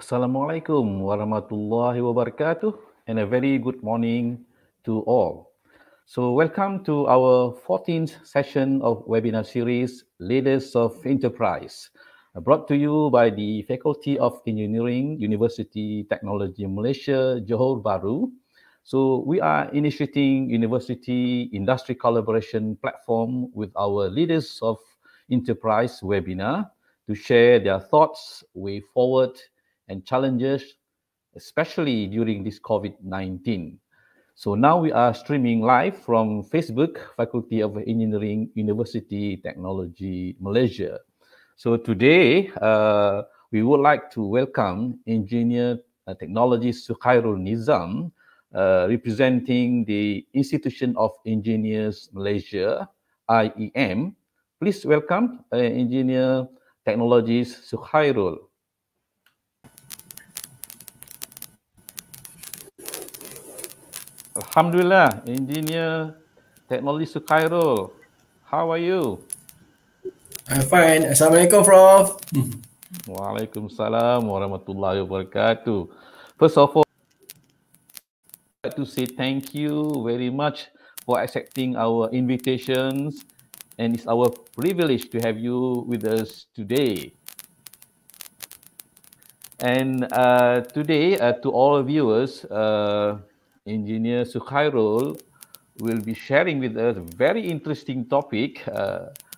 Assalamualaikum warahmatullahi wabarakatuh, and a very good morning to all. So, welcome to our 14th session of webinar series, Leaders of Enterprise, brought to you by the Faculty of Engineering, University Technology Malaysia, Johor Bahru. So, we are initiating university industry collaboration platform with our Leaders of Enterprise webinar to share their thoughts, way forward, and challenges, especially during this COVID-19. So now we are streaming live from Facebook, Faculty of Engineering, University Technology Malaysia. So today, we would like to welcome Engineer Technologist Sukhairul Nizam, representing the Institution of Engineers Malaysia, IEM. Please welcome Engineer Technologist Sukhairul. Alhamdulillah, Engineer Technology Sukhairul. How are you? I'm fine. Assalamualaikum, Prof. Waalaikumsalam warahmatullahi wabarakatuh. First of all, I'd like to say thank you very much for accepting our invitations, and it's our privilege to have you with us today. And today, to all viewers, Engineer Sukhairul will be sharing with us a very interesting topic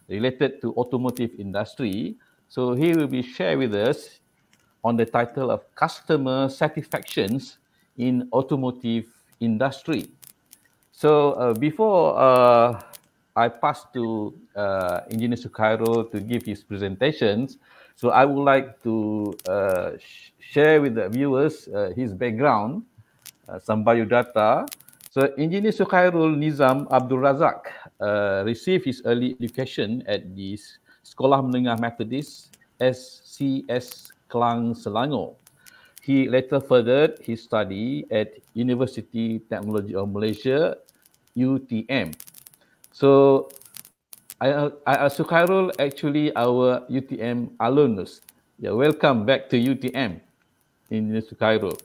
related to automotive industry. So he will be sharing with us on the title of Customer Satisfactions in Automotive Industry. So before I pass to Engineer Sukhairul to give his presentations, so I would like to share with the viewers his background, some biodata. So Engineer Sukhairul Nizam Abdul Razak received his early education at the Sekolah Menengah Methodist SCS Kelang Selangor. He later furthered his study at University Technology of Malaysia, UTM. So Sukhairul actually our UTM alumnus. Yeah, welcome back to UTM, Engineer Sukhairul.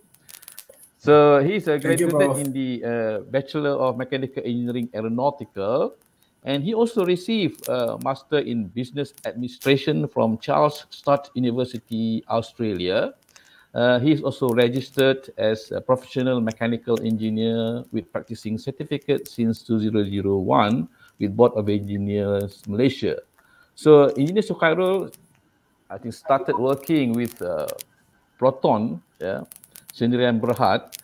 So he's graduated in the Bachelor of Mechanical Engineering Aeronautical, and he also received a Master in Business Administration from Charles Sturt University, Australia. He's also registered as a professional mechanical engineer with practicing certificate since 2001 with Board of Engineers Malaysia. So Engineer Sukhairul, I think, started working with Proton, Sendirian Berhad,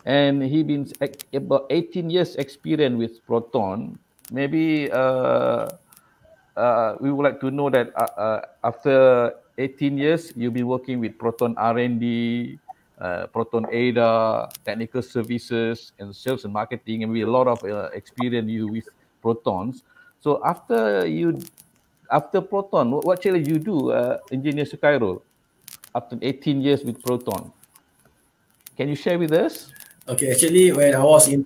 and he been about 18 years experience with Proton. Maybe we would like to know that after 18 years, you've been working with Proton R&D, Proton ADA, technical services, and sales and marketing, and we a lot of experience you with Protons. So after Proton, what shall you do, Engineer Sukhairul, after 18 years with Proton? Can you share with us? Okay, actually, when I was in,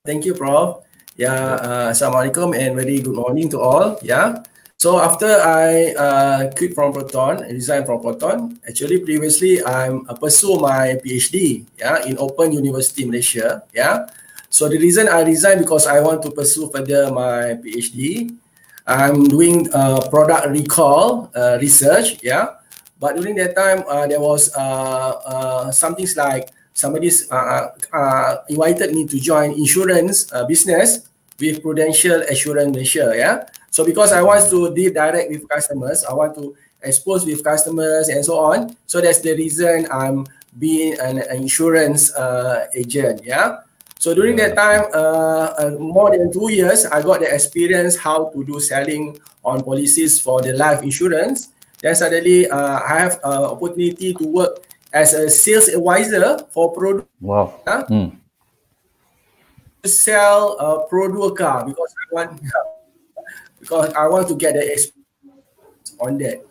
thank you, Prof. Yeah, Assalamualaikum and very good morning to all. Yeah. So after I quit from Proton, resigned from Proton, actually previously I'm pursue my PhD, in Open University Malaysia. Yeah. So the reason I resigned because I want to pursue further my PhD. I'm doing product recall research. Yeah. But during that time, there was something like somebody's invited me to join insurance business with Prudential Assurance Malaysia. Yeah. So because I want to deal direct with customers, I want to expose with customers and so on. So that's the reason I'm being an insurance agent. Yeah. So during that time, more than 2 years, I got the experience how to do selling on policies for the life insurance. Then suddenly, I have opportunity to work as a sales advisor for product. Wow. To sell product car because I want to get the experience on that.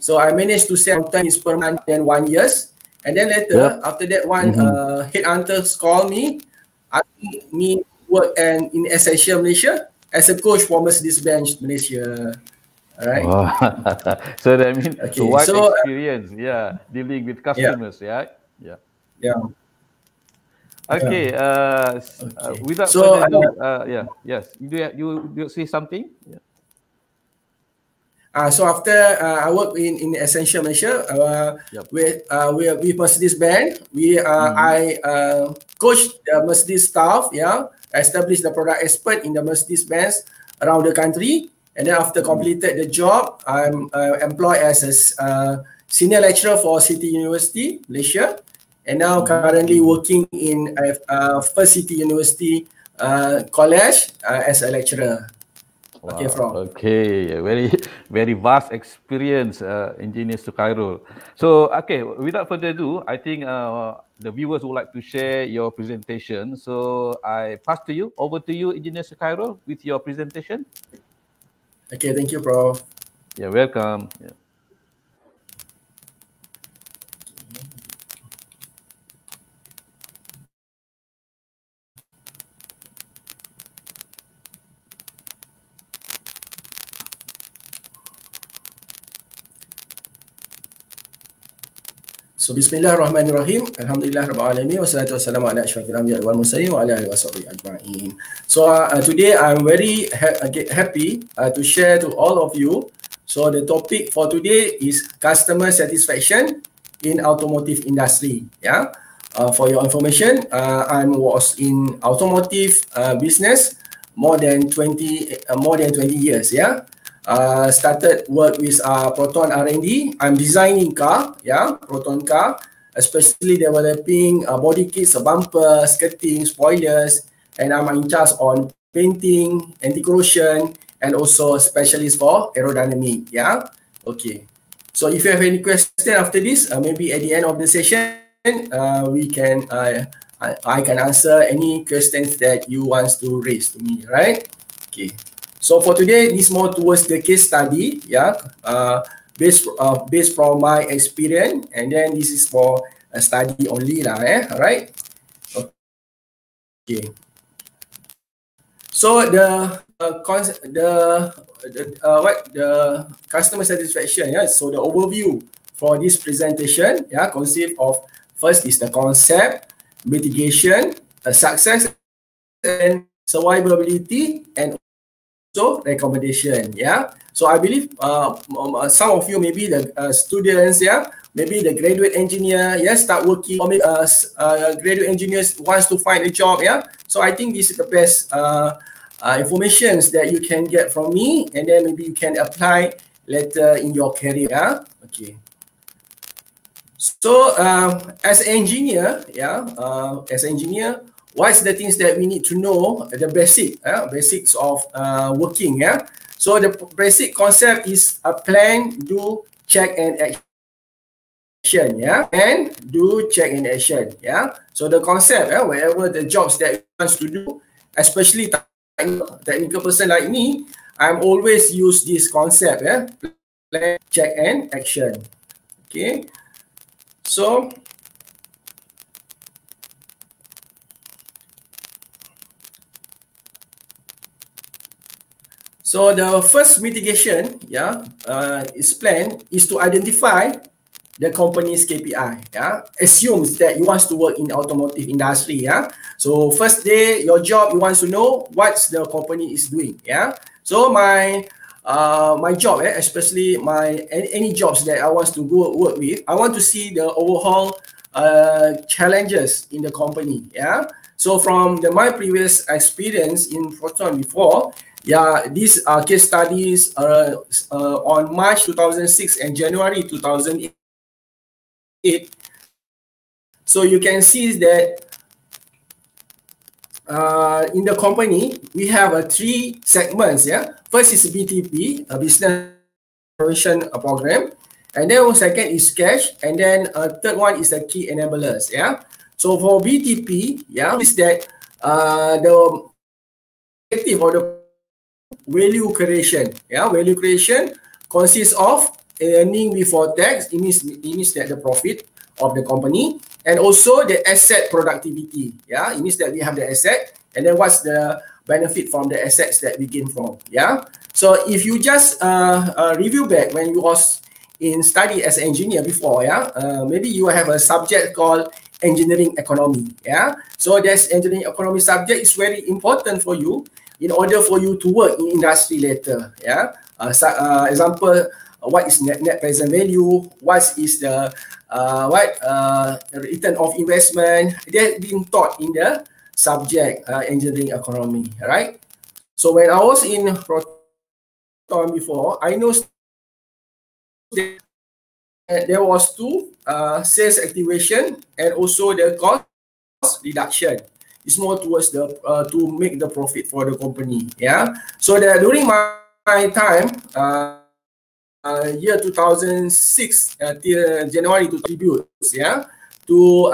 So I managed to sell 10 per month in 1 year, and then later after that one headhunters call me, asking me work in Essential Malaysia as a coach for Mercedes-Benz Malaysia. All right. Wow. So that means Okay. wide So experience, yeah, dealing with yeah, customers, yeah, yeah. yeah, yeah. Okay. Okay. Without So further ado, yeah, yes. You say something? Yeah. So after I work in Essential Malaysia, Yep. with Mercedes Benz, Mm-hmm. I coach the Mercedes staff, yeah, establish the product expert in the Mercedes Benz around the country, and then after Mm-hmm. completed the job, I'm employed as a senior lecturer for City University Malaysia, and now currently working in First City University College as a lecturer. Okay, Wow. from. Okay. Very, very vast experience, engineers to Cairo. So, okay. Without further ado, I think the viewers would like to share your presentation. So, I pass to you. Over to you, engineers to Cairo, with your presentation. Okay, thank you, Prof. You're welcome. Yeah. So bismillahirrahmanirrahim. Alhamdulillah rabbil alamin wassalatu wassalamu ala asyrafil anbiya'i wal mursalin wa ala alihi washabihi ajma'in. So today I'm very happy to share to all of you. So the topic for today is customer satisfaction in automotive industry. Yeah. For your information, I was in automotive business more than 20 years. Yeah. Started work with Proton R&D. I'm designing car, yeah, Proton car, especially developing body kits, bumper, skirting, spoilers, and I'm in charge on painting, anti-corrosion, and also a specialist for aerodynamic, yeah. Okay. So if you have any question after this, maybe at the end of the session, we can I can answer any questions that you want to raise to me, right? Okay. So for today, this more towards the case study, yeah, based from my experience, and then this is for a study only lah, all right? Okay. So the customer satisfaction, yeah. So the overview for this presentation, yeah, consists of first is the concept, mitigation, success, and survivability, and so recommendation, yeah. So I believe some of you, maybe the students, yeah, maybe the graduate engineer, yeah, start working, or maybe graduate engineers wants to find a job, yeah. So I think this is the best informations that you can get from me, and then maybe you can apply later in your career, yeah. Okay. So as an engineer, yeah, what's the things that we need to know? The basics of working. Yeah. So the basic concept is a plan, do, check, and action. Yeah, and do, check, and action. Yeah. So the concept, wherever the jobs that you want to do, especially technical person like me, I'm always use this concept. Yeah, plan, check, and action. Okay. So the first mitigation, yeah, is planned is to identify the company's KPI. Yeah, assumes that you want to work in automotive industry. Yeah, so first day your job, you want to know what the company is doing. Yeah, so my job, especially any jobs that I want to go work with, I want to see the overall challenges in the company. Yeah, so from my previous experience in Proton before, yeah, these case studies on March 2006 and January 2008. So you can see that in the company, we have three segments. Yeah, first is BTP, a business operation program, and then second is cash, and then third one is the key enablers. Yeah, so for BTP, yeah, is that the objective or the value creation. Yeah, value creation consists of earning before tax. It means that the profit of the company, and also the asset productivity. Yeah, it means that we have the asset, and then what's the benefit from the assets that we gain from. Yeah. So if you just review back when you was in study as an engineer before, yeah, maybe you have a subject called engineering economy. Yeah. So this engineering economy subject is very important for you in order for you to work in industry later. Yeah. Example, what is net present value? What is the return of investment? They're being taught in the subject engineering economy, right? So when I was in Proton before, I know there was two sales activation and also the cost reduction. It's more towards the to make the profit for the company. Yeah. So that during my time, year 2006 till January to contribute, yeah, to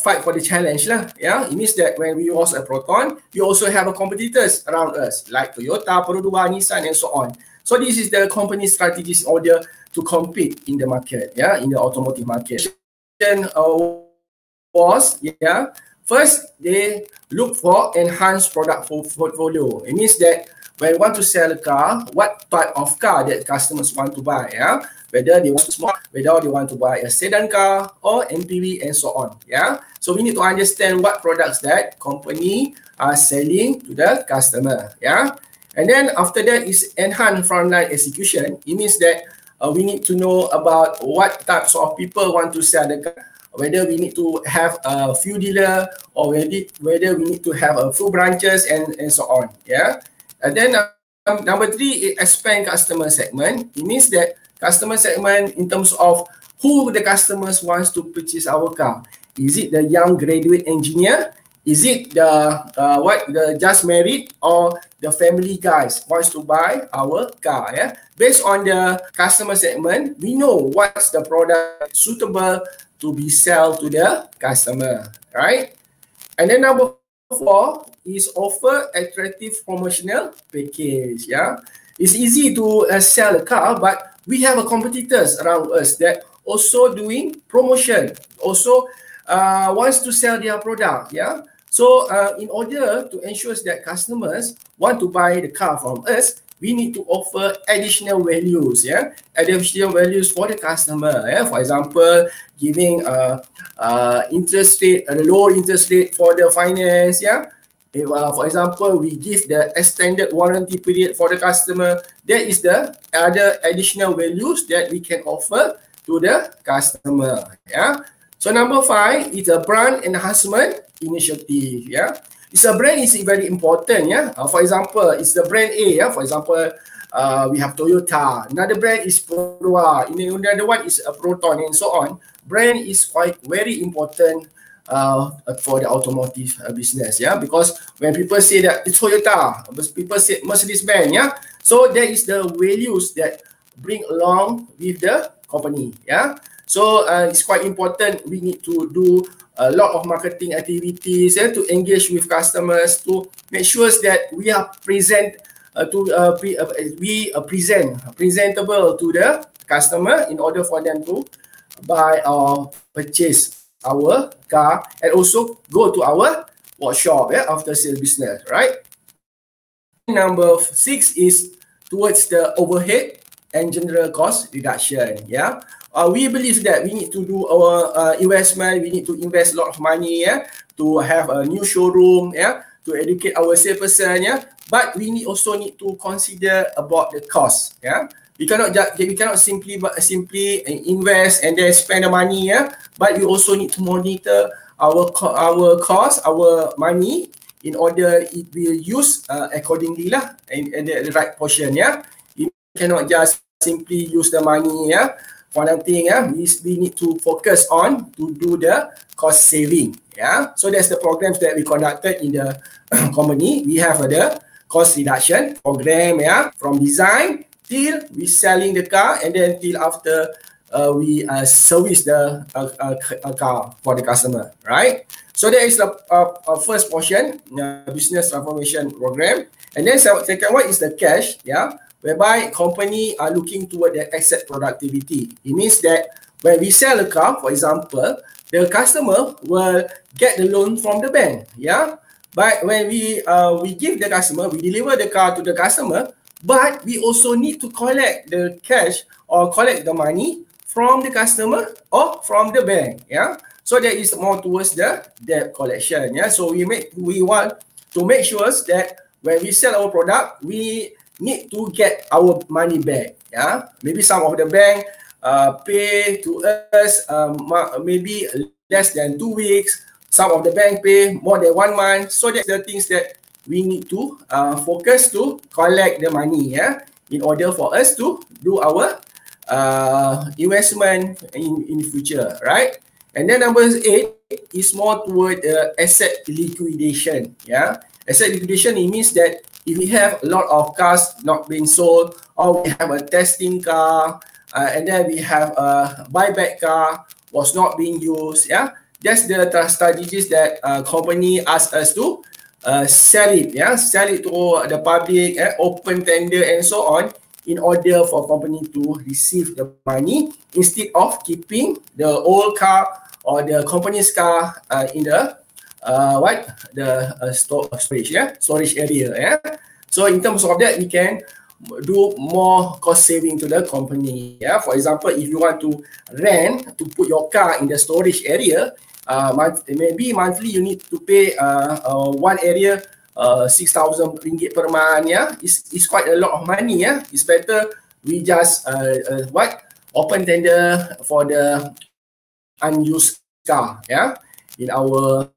fight for the challenge lah. Yeah, it means that when we was a Proton, we also have a competitors around us like Toyota, Perodua, Nissan, and so on. So this is the company strategies in order to compete in the market, yeah, in the automotive market. Was, yeah, first they look for enhanced product portfolio. It means that when you want to sell a car, what type of car that customers want to buy, yeah, whether they want to small, whether they want to buy a sedan car or MPV and so on, yeah. So we need to understand what products that company are selling to the customer, yeah. And then after that is enhanced frontline execution. It means that we need to know about what types of people want to sell the car, whether we need to have a few dealer or whether we need to have a few branches and so on, yeah. And then number three, expand customer segment. It means that customer segment in terms of who the customers wants to purchase our car. Is it the young graduate engineer? Is it the just married or the family guys wants to buy our car? Yeah, based on the customer segment, we know what's the product suitable to be sold to the customer, right? And then number four is offer attractive promotional package. Yeah, it's easy to sell a car, but we have a competitors around us that also doing promotion, also wants to sell their product. Yeah. So in order to ensure that customers want to buy the car from us, we need to offer additional values, yeah, additional values for the customer. Yeah, for example, giving interest rate, a low interest rate for the finance. Yeah, if, for example, we give the extended warranty period for the customer. That is the other additional values that we can offer to the customer. Yeah. So number five is a brand enhancement initiative. Yeah, it's a brand is very important. Yeah, for example, it's the brand A. Yeah, for example, we have Toyota. Another brand is Perodua. Another one is a Proton and so on. Brand is quite very important for the automotive business. Yeah, because when people say that it's Toyota, people say Mercedes-Benz. Yeah, so there is the values that bring along with the company. Yeah. So it's quite important. We need to do a lot of marketing activities to engage with customers to make sure that we are presentable to the customer in order for them to buy or purchase our car and also go to our workshop, yeah, after sale business, right? Number six is towards the overhead and general cost reduction. Yeah. We believe that we need to do our investment. We need to invest a lot of money, yeah, to have a new showroom, yeah, to educate our salesperson, yeah. But we also need to consider about the cost, yeah. We cannot simply invest and then spend the money, yeah. But we also need to monitor our cost, our money, in order it will use accordingly lah, and the right portion, yeah. You cannot just simply use the money, yeah, for nothing. Yeah, we need to focus on to do the cost saving. Yeah, so that's the programs that we conducted in the company. We have the cost reduction program, yeah, from design till we selling the car and then till after we service the car for the customer, right? So that is the first portion, business transformation program. And then second one is the cash, yeah, whereby company are looking toward the asset productivity. It means that when we sell a car, for example, the customer will get the loan from the bank, yeah, But when we give the customer, we deliver the car to the customer, but we also need to collect the cash or collect the money from the customer or from the bank. Yeah. So that is more towards the debt collection. Yeah. So we want to make sure that when we sell our product, we need to get our money back. Yeah. Maybe some of the bank pay to us maybe less than 2 weeks. Some of the bank pay more than 1 month. So that's the things that we need to focus to collect the money, yeah, in order for us to do our investment in the future, right? And then number 8 is more toward asset liquidation, yeah. Asset liquidation, it means that if we have a lot of cars not being sold, or we have a testing car, and then we have a buyback car was not being used, yeah, that's the strategies that company ask us to sell it, yeah, sell it to the public, open tender and so on, in order for company to receive the money instead of keeping the old car or the company's car in the storage, yeah, storage area, yeah. So in terms of that, we can do more cost saving to the company, yeah. For example, if you want to rent to put your car in the storage area, maybe monthly you need to pay one area 6,000 ringgit per month, yeah. It's quite a lot of money, yeah. It's better we just open tender for the unused car, yeah, in our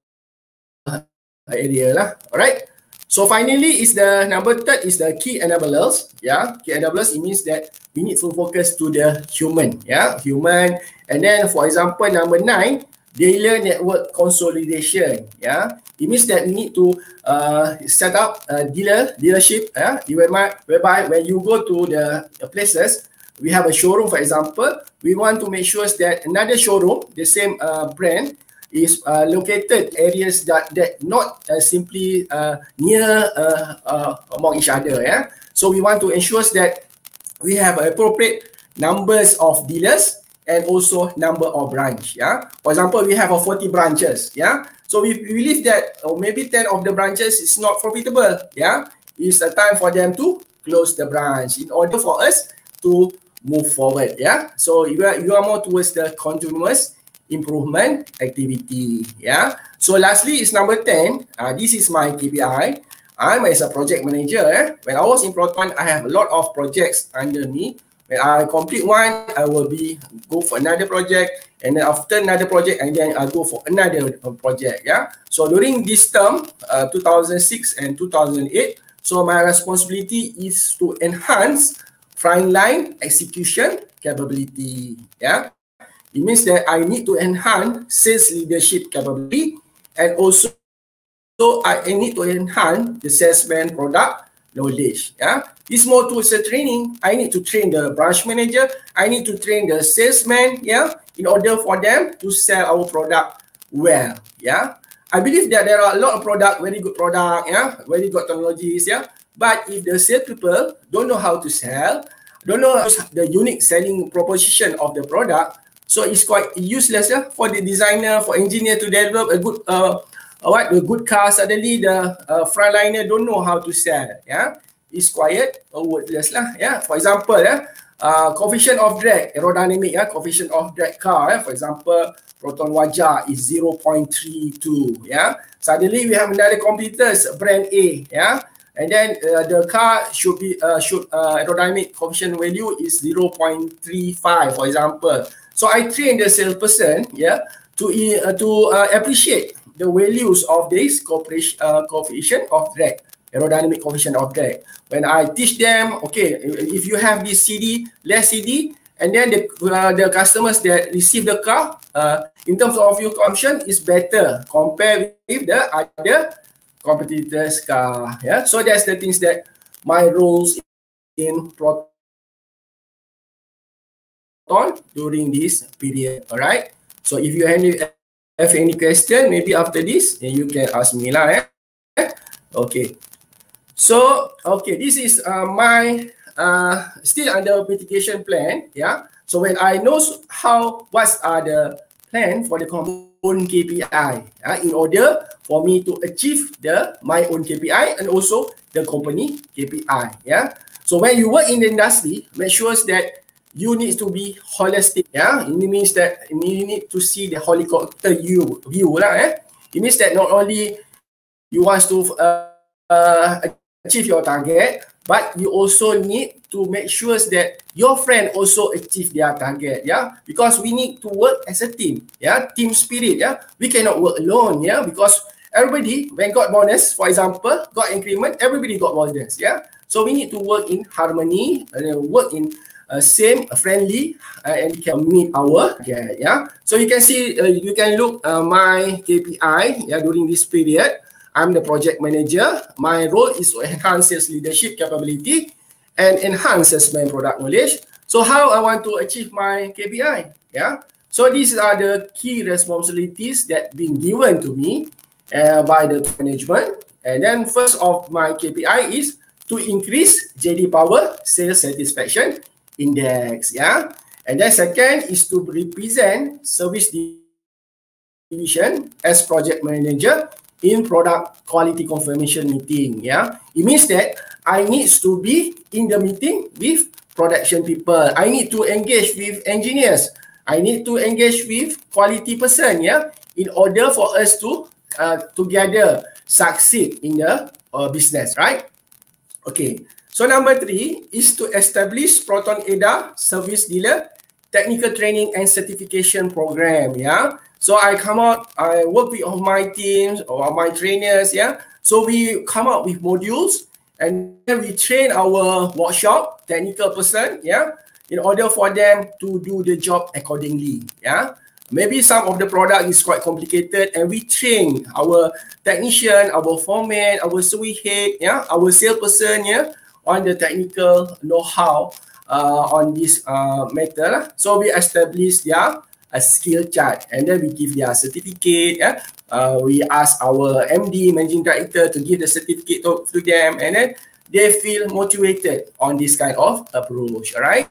area lah. Alright. So finally, is the number 3 is the key enablers. Yeah, key enablers, it means that we need to focus to the human. Yeah, human. And then, for example, number 9, dealer network consolidation. Yeah, it means that we need to set up a dealership. Yeah, whereby when you go to the places, we have a showroom, for example. We want to make sure that another showroom, the same brand, is located areas that not simply near among each other. Yeah, so we want to ensure that we have appropriate numbers of dealers and also number of branch. Yeah, for example, we have 40 branches. Yeah, so we believe that maybe 10 of the branches is not profitable. Yeah, it's a time for them to close the branch in order for us to move forward. Yeah, so you are more towards the continuous improvement activity. Yeah. So lastly is number 10. This is my KPI. I'm as a project manager. When I was in Proton, I have a lot of projects under me. When I complete one, I will go for another project, and then after another project, and then I go for another project. Yeah. So during this term, 2006 and 2008, so my responsibility is to enhance frontline execution capability. Yeah. It means that I need to enhance sales leadership capability, and also I need to enhance the salesman product knowledge. Yeah, this more towards the training. I need to train the branch manager. I need to train the salesman. Yeah, in order for them to sell our product well. Yeah, I believe that there are a lot of product, very good product. Yeah, very good technologies. Yeah, but if the sales people don't know how to sell, don't know the unique selling proposition of the product, so it's quite useless for the designer, for engineer to develop a good a good car. Suddenly the frontliner don't know how to sell. Yeah, it's quite worthless lah. Yeah, for example, coefficient of drag, aerodynamic coefficient of drag car. For example, Proton Wajah is 0.32. Yeah, suddenly we have another competitors, brand A. Yeah. And then the car should aerodynamic coefficient value is 0.35, for example. So I train the salesperson, to appreciate the values of this coefficient of drag, aerodynamic coefficient of drag. When I teach them, okay, if you have this CD, less CD, and then the customers that receive the car, in terms of fuel consumption, is better compared with the other competitors' car. Yeah, so that's the things that my roles in Proton during this period. All right. So if you have any question, maybe after this, you can ask me lah. Okay. So this is my still under mitigation plan. Yeah. So when I know what are the plan for the company, own KPI in order for me to achieve my own KPI and also the company KPI. So when you work in the industry, make sure that you need to be holistic. It means that you need to see the helicopter view lah. It means that not only you want to achieve your target, but you also need to make sure that your friend also achieve their target. Because we need to work as a team. Team spirit. We cannot work alone. Because everybody, when got bonus, for example, got increment, everybody got bonus. So we need to work in harmony and work in same friendly and can meet our target. So you can see, you can look my KPI during this period. I'm the project manager. My role is to enhance sales leadership capability and enhance salesman product knowledge. So how I want to achieve my KPI? So these are the key responsibilities that been given to me by the management. And then first of my KPI is to increase JD Power Sales Satisfaction Index. And then second is to represent service division as project manager in product quality confirmation meeting. It means that I need to be in the meeting with production people. I need to engage with engineers. I need to engage with quality person. In order for us to together succeed in the business, right? Okay. So number 3 is to establish Proton ADA service dealer technical training and certification program. So I work with all my teams or my trainers. So we come up with modules and then we train our workshop technical person. In order for them to do the job accordingly. Maybe some of the product is quite complicated and we train our technician, our foreman, our switch head, our salesperson, on the technical know-how on this matter. So we establish a skill chart and then we give their certificate. We ask our MD, Managing Director, to give the certificate to them, and then they feel motivated on this kind of approach. All right.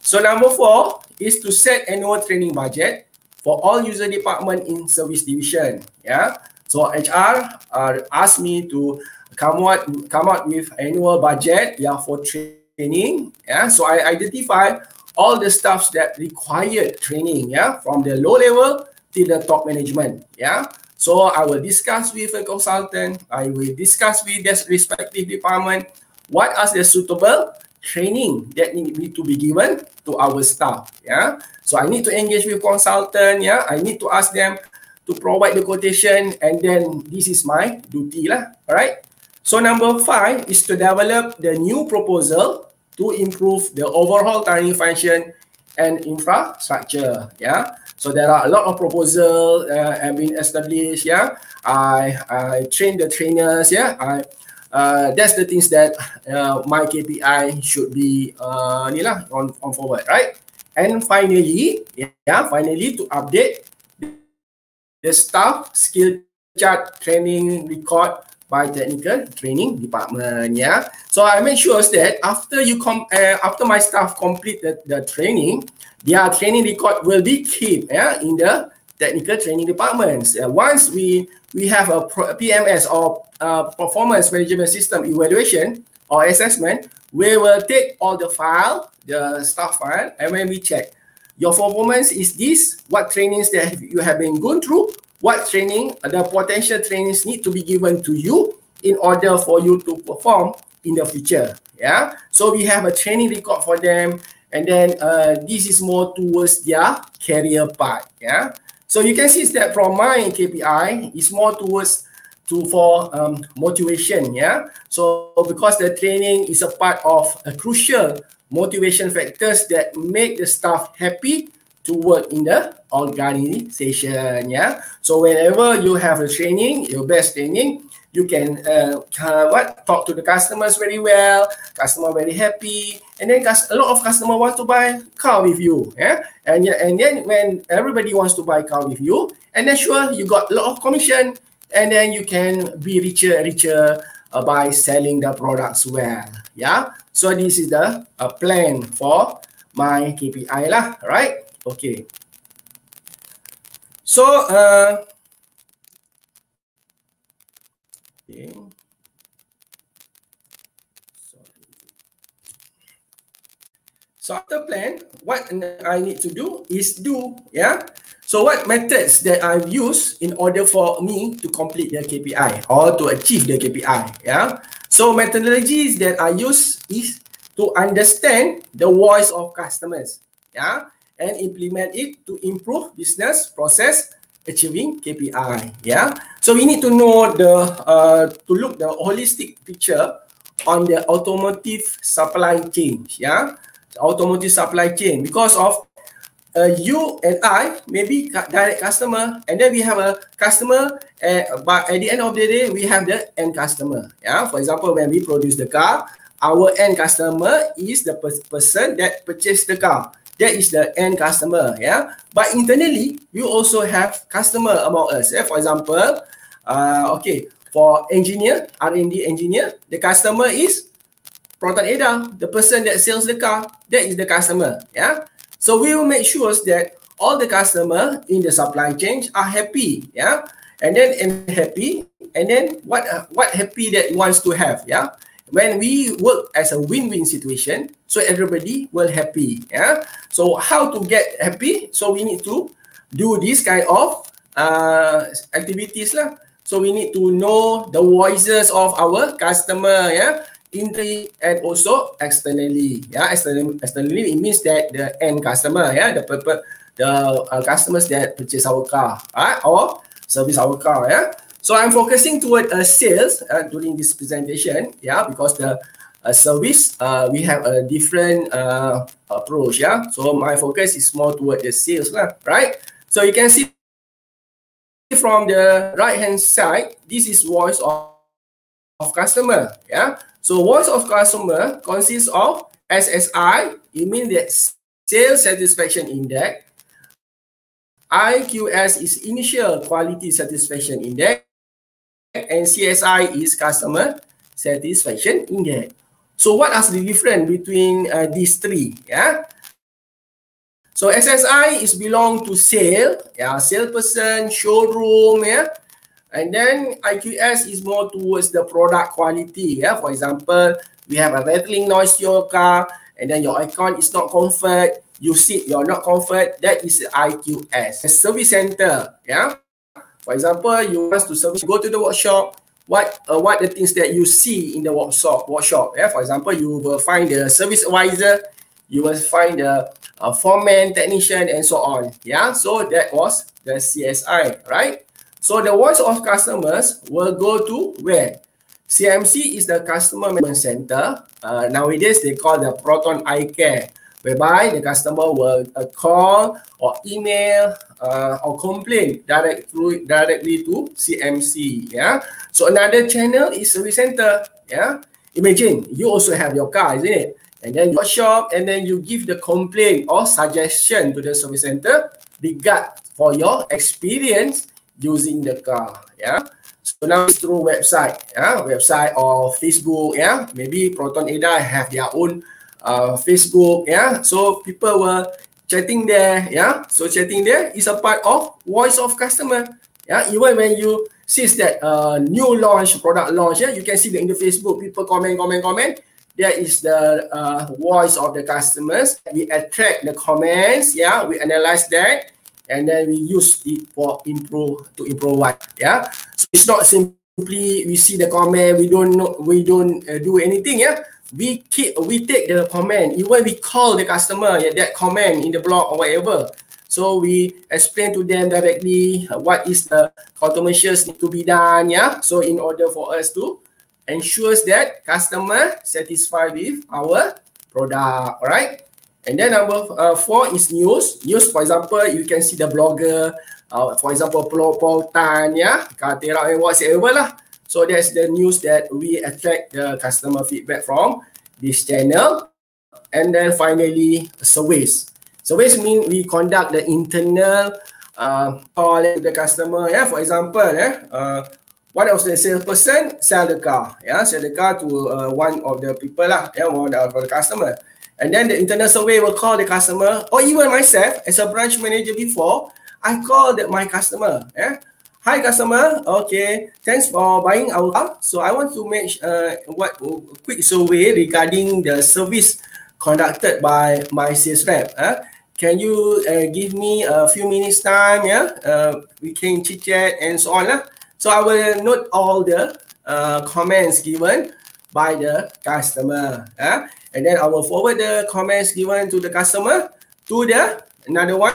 So number 4 is to set annual training budget for all user department in service division. So HR asked me to come out with annual budget for training. So I identify all the staffs that required training, from the low level to the top management. So I will discuss with a consultant. I will discuss with this respective department what are the suitable training that need to be given to our staff. So I need to engage with consultant. I need to ask them to provide the quotation, and then this is my duty lah. All right. So number 5 is to develop the new proposal to improve the overall training function and infrastructure. So there are a lot of proposals have been established. I train the trainers. That's the things that my KPI should be on forward, right? And finally, to update the staff skill chart training record by technical training department. So I make sure that after my staff complete the training, their training record will be kept in the technical training departments. Once we have a PMS or performance management system evaluation or assessment, we will take all the file, the staff file, and when we check your performance is this, what trainings that you have been going through, what training, the potential trainings need to be given to you in order for you to perform in the future. So we have a training record for them, and then this is more towards their career part. So you can see that from my KPI, it's more towards for motivation. So because the training is a part of a crucial motivation factors that make the staff happy to work in the organization. So whenever you have a training, your best training, you can talk to the customers very well, customer very happy, and then a lot of customer want to buy car with you. And then when everybody wants to buy car with you, and then sure you got a lot of commission, and then you can be richer by selling the products well. So this is the plan for my KPI lah, right? Okay. So, okay. So after plan, what I need to do is yeah. So what methods that I've used in order for me to complete the KPI or to achieve the KPI, yeah. So methodologies that I use is to understand the voice of customers, yeah, and implement it to improve business process achieving KPI, yeah. So we need to know to look the holistic picture on the automotive supply chain, yeah. Automotive supply chain, because of you and I may be direct customer, and then we have a customer, but at the end of the day we have the end customer, yeah. For example, when we produce the car, our end customer is the person that purchased the car. That is the end customer, yeah. But internally we also have customer among us, yeah? For example, okay, for engineer, R&D engineer, the customer is Proton Eda, the person that sells the car, that is the customer, yeah. So we will make sure that all the customer in the supply chain are happy, yeah, and happy, and then what happy that wants to have, yeah. When we work as a win-win situation, so everybody will happy, yeah. So how to get happy? So we need to do this kind of activities lah. So we need to know the voices of our customer, yeah. Internally and also externally, yeah. Externally it means that the end customer, yeah, the customers that purchase our car, or service our car, yeah. So I'm focusing toward sales during this presentation, yeah, because the service we have a different approach, yeah. So my focus is more toward the sales lah, right? So you can see from the right hand side, this is voice of customer, yeah. So voice of customer consists of SSI, it means that sales satisfaction index. IQS is initial quality satisfaction index, and CSI is customer satisfaction index. So what is the difference between these three, yeah? So SSI is belong to sale, yeah, salesperson, showroom, yeah. And then IQS is more towards the product quality, yeah. For example, we have a rattling noise to your car, and then your icon is not comfort, you sit, you're not comfort, that is IQS. The service center, yeah. For example, you want to service, go to the workshop, what the things that you see in the workshop, yeah. For example, you will find the service advisor, you will find the foreman, technician, and so on, yeah. So that was the CSI, right? So the voice of customers will go to where? CMC is the customer management center. Nowadays, they call the Proton Eye Care, whereby the customer will call or email or complain directly to CMC. Yeah. So another channel is service center. Yeah. Imagine you also have your car, isn't it? And then you shop, and then you give the complaint or suggestion to the service center regard for your experience using the car, yeah. So now it's through website, yeah, website or Facebook, yeah. Maybe Proton Eda have their own Facebook, yeah. So people were chatting there, yeah. So chatting there is a part of voice of customer, yeah. Even when you see that new product launch, yeah, you can see that in the Facebook people comment. There is the voice of the customers. We attract the comments, yeah. We analyze that, and then we use it for improve what, yeah. So it's not simply we see the comment, we don't do anything, yeah. We take the comment, even we call the customer, yeah, that comment in the blog or whatever. So we explain to them directly what is the countermeasures need to be done, yeah. So in order for us to ensure that customer satisfied with our product, right? And then number 4 is news. News, for example, you can see the blogger, for example, Paul Tan, yeah, Katera and whatever lah. So that's the news that we attract the customer feedback from this channel. And then finally, surveys. Surveys mean we conduct the internal call to the customer, yeah. For example, one of the salesperson sell the car, yeah, sell the car to one of the people lah, yeah, one of the customer. And then the internal survey will call the customer, or even myself as a branch manager before, I called my customer. Yeah. Hi customer, okay, thanks for buying our car. So I want to make quick survey regarding the service conducted by my sales rep. Can you give me a few minutes time? Yeah, we can chit chat and so on. So I will note all the comments given by the customer. And then I will forward the comments given to the customer to the another one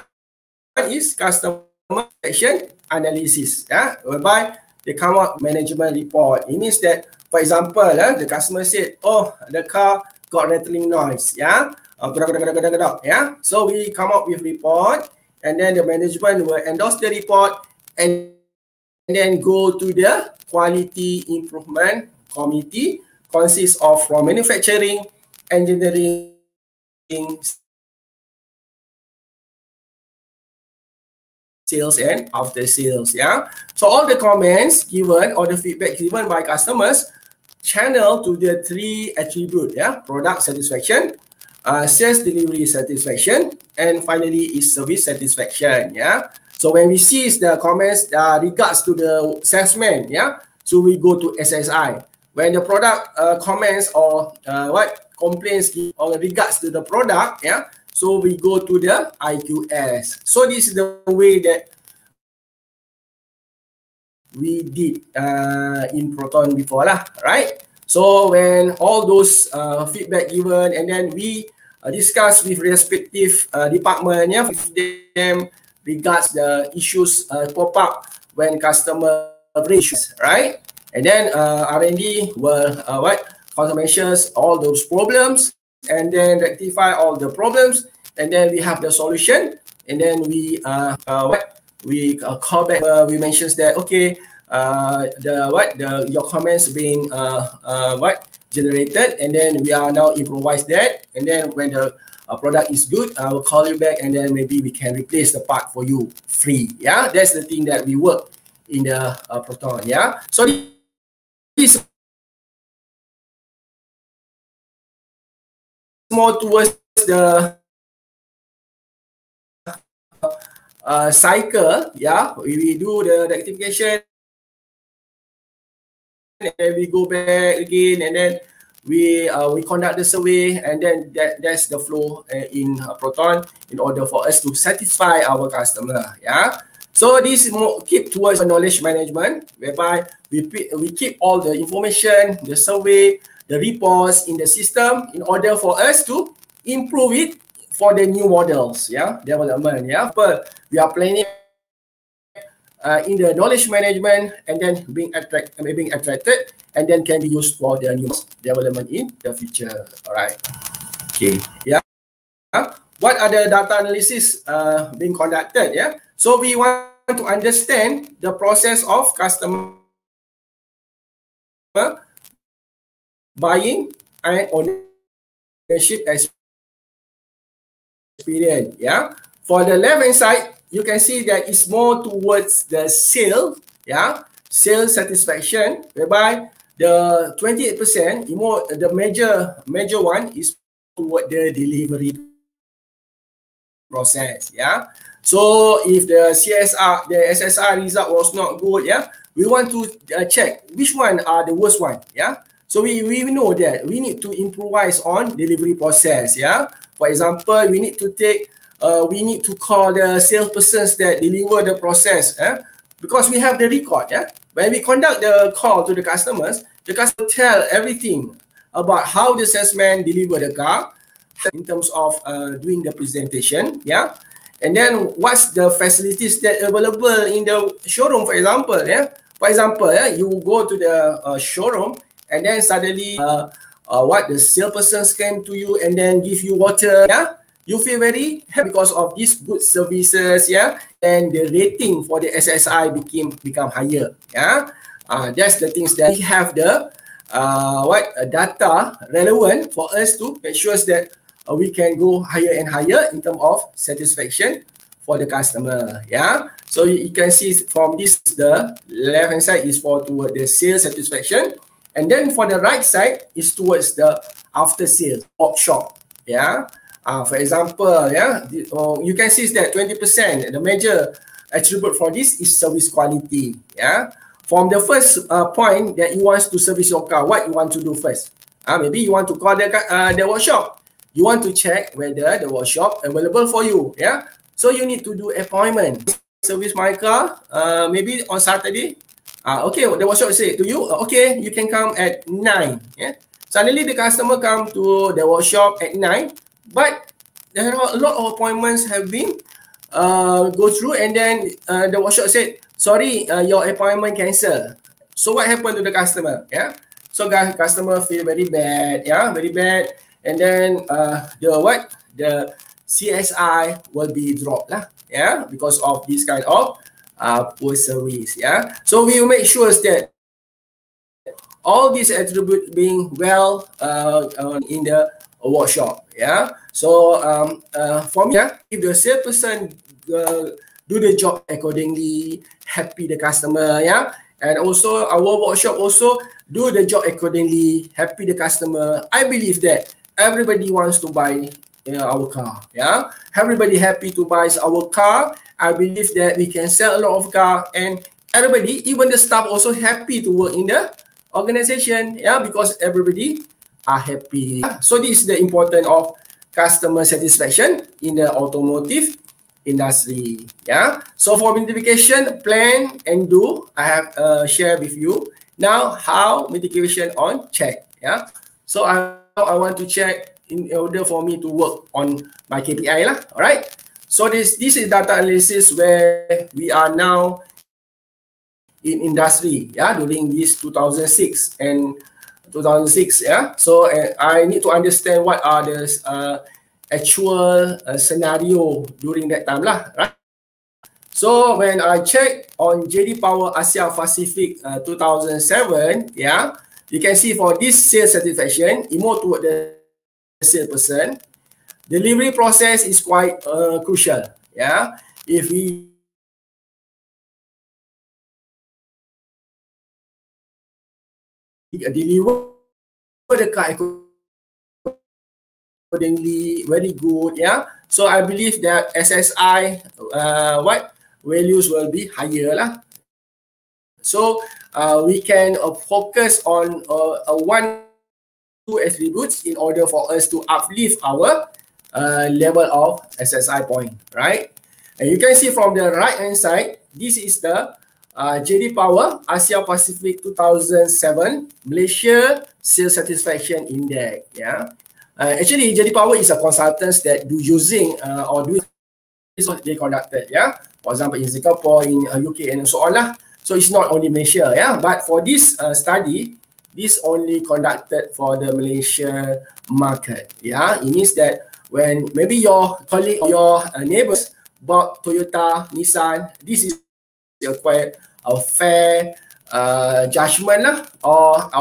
is customer satisfaction analysis, whereby they come out management report. It means that, for example, the customer said, oh, the car got rattling noise, so we come up with report, and then the management will endorse the report and then go to the quality improvement committee, consists of from manufacturing, engineering, sales and after sales. So all the comments given or the feedback given by customers channel to the three attributes, product satisfaction, sales delivery satisfaction, and finally is service satisfaction. So when we see the comments regards to the salesman, so we go to SSI. When the product comments or complaints or regards to the product, so we go to the IQS. So this is the way that we did in Proton before right? So when all those feedback given, and then we discuss with respective department, with them regards the issues pop up when customer issues, right? And then R&D will countermeasures all those problems, and then rectify all the problems, and then we have the solution, and then we call back. We mentions that okay, your comments being generated, and then we are now improvise that, and then when the product is good, I will call you back, and then maybe we can replace the part for you free. That's the thing that we work in the Proton. So this more towards the cycle. We do the rectification, and then we go back again, and then we conduct the survey, and then that's the flow in Proton in order for us to satisfy our customer. So this keep towards knowledge management, whereby we keep all the information, the survey, the reports in the system in order for us to improve it for the new models, development, but we are planning in the knowledge management, and then being attracted, and then can be used for the new development in the future. All right. Okay. What are the data analysis being conducted? So we want to understand the process of customer buying and ownership experience. For the left hand side, you can see that it's more towards the sales satisfaction, whereby the 28%, the major one is toward the delivery process. So if the SSR result was not good, we want to check which one are the worst one. So we know that we need to improvise on delivery process. For example, we need to call the salespersons that deliver the process, because we have the record. When we conduct the call to the customers tell everything about how the salesman deliver the car in terms of doing the presentation. And then what's the facilities that available in the showroom, for example. For example, you go to the showroom, and then suddenly the salespersons came to you and then give you water. You feel very happy because of these good services, and the rating for the SSI become higher. That's the things that we have the data relevant for us to make sure that we can go higher and higher in terms of satisfaction for the customer. So you can see from this, the left hand side is toward the sales satisfaction, and then for the right side is towards the after sales workshop. For example, you can see that 20%, the major attribute for this is service quality. Yeah. From the first point that you want to service your car, what you want to do first? Maybe you want to call the workshop. You want to check whether the workshop available for you. Yeah. So you need to do appointment. Service my car. Maybe on Saturday. Okay, the workshop say to you, okay, you can come at 9. Yeah. Suddenly the customer come to the workshop at 9, but there are a lot of appointments have been go through, and then the workshop said, sorry, your appointment cancel. So what happened to the customer? Yeah. So customer feel very bad. Yeah, very bad. And then the CSI will be dropped lah. Yeah, because of this kind of poor service. Yeah. So we will make sure that all these attributes being well in the workshop. Yeah. So for me, if the salesperson do the job accordingly, happy the customer, yeah, and also our workshop also do the job accordingly, happy the customer, I believe that everybody wants to buy our car. Yeah, everybody happy to buy our car. I believe that we can sell a lot of car, and everybody, even the staff, also happy to work in the organization. Yeah, because everybody are happy. So this is the importance of customer satisfaction in the automotive industry. Yeah. So for mitigation, plan and do, I have shared with you. Now how mitigation on check. Yeah. So I want to check in order for me to work on my KPI lah. All right. So this is data analysis where we are now in industry. Yeah, during this 2006 and 2006. Yeah. So I need to understand what are the actual scenario during that time lah, right? So when I check on JD Power Asia Pacific 2007, yeah, you can see for this sales satisfaction, more toward the salesperson, delivery process is quite crucial. Yeah, if we deliver the car accordingly, very good. Yeah, so I believe that SSI values will be higher lah. So we can focus on two attributes in order for us to uplift our level of SSI point, right? And you can see from the right hand side, this is the JD Power Asia Pacific 2007 Malaysia Sales Satisfaction Index. Yeah, actually JD Power is a consultant that do using or do this what they conducted. Yeah, for example in Singapore, in UK, and so on lah. So it's not only Malaysia. Yeah, but for this study, this only conducted for the Malaysia market. Yeah, it means that when maybe your colleague or your neighbors bought Toyota, Nissan, this is quite a fair judgment lah, or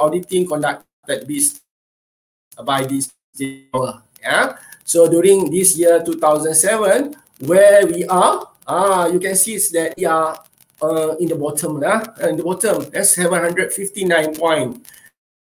auditing conducted this by this power. Yeah. So during this year 2007, where we are, you can see that we are in the bottom lah. In the bottom, that's 759 point.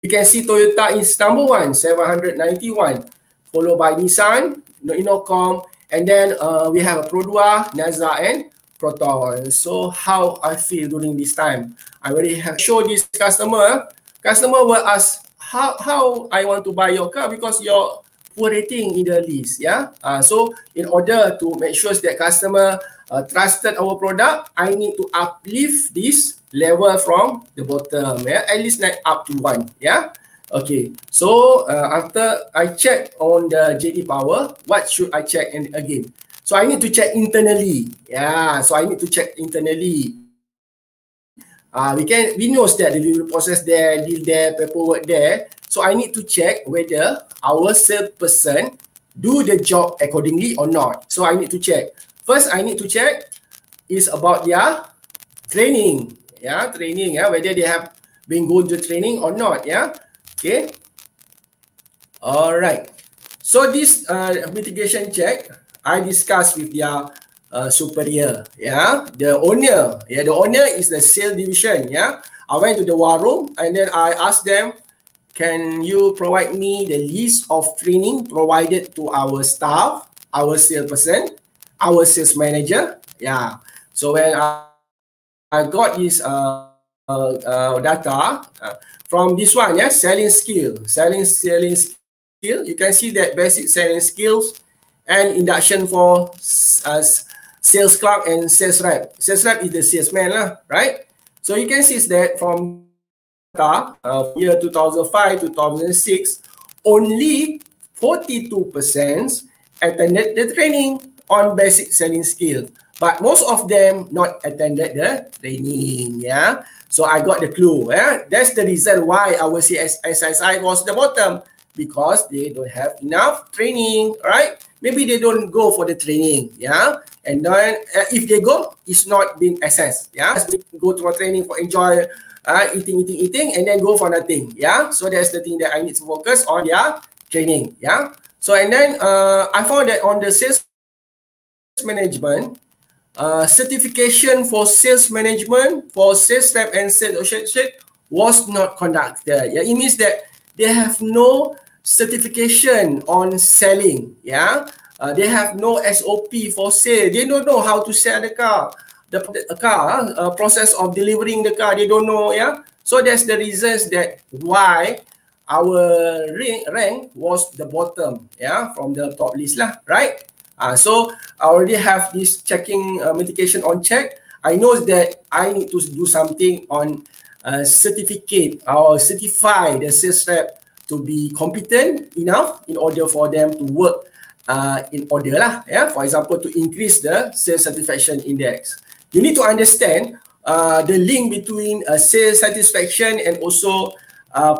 You can see Toyota is number 1, 791, followed by Nissan, Inocom, and then we have a Produa, Nazza, and Proton. So how I feel during this time, I already have showed this customer. Customer will ask how I want to buy your car because your poor rating in the list. Yeah. So in order to make sure that customer trusted our product, I need to uplift this level from the bottom. Yeah, at least like up to 1. Yeah. Okay. So after I check on the JD Power, what should I check again? So I need to check internally. Yeah, so I need to check internally. We know that the delivery process there, deal there, paperwork there. So I need to check whether our salesperson do the job accordingly or not. So I need to check. First, I need to check is about their training. Yeah, training. Yeah, whether they have been going to training or not. Yeah. Okay. All right. So this mitigation check, I discussed with their superior, yeah, the owner. Yeah, the owner is the sales division. Yeah, I went to the war room and then I asked them, can you provide me the list of training provided to our staff, our salesperson, our sales manager? Yeah, So when I got this data from this one, yeah, selling skill. You can see that basic selling skills and induction for sales clerk and sales rep. Sales rep is the salesman, right? So you can see that from year 2005, 2006, only 42% attended the training on basic selling skills. But most of them not attended the training, yeah. So I got the clue, yeah. That's the reason why our CSSI was the bottom, because they don't have enough training, right? Maybe they don't go for the training, yeah. And then if they go, it's not being assessed, yeah. Go to a training for enjoy eating, and then go for nothing, yeah. So that's the thing that I need to focus on, yeah, training, yeah. So and then I found that on the sales management, certification for sales management, for sales rep and sales associate was not conducted. Yeah, it means that they have no certification on selling. Yeah, they have no SOP for sale. They don't know how to sell the car. The process of delivering the car, they don't know. Yeah, so that's the reasons that why our rank was the bottom. Yeah, from the top list lah, right? So I already have this checking mitigation on check. I know that I need to do something on certificate or certify the sales rep to be competent enough in order for them to work in order lah. Yeah, for example, to increase the sales satisfaction index. You need to understand the link between sales satisfaction and also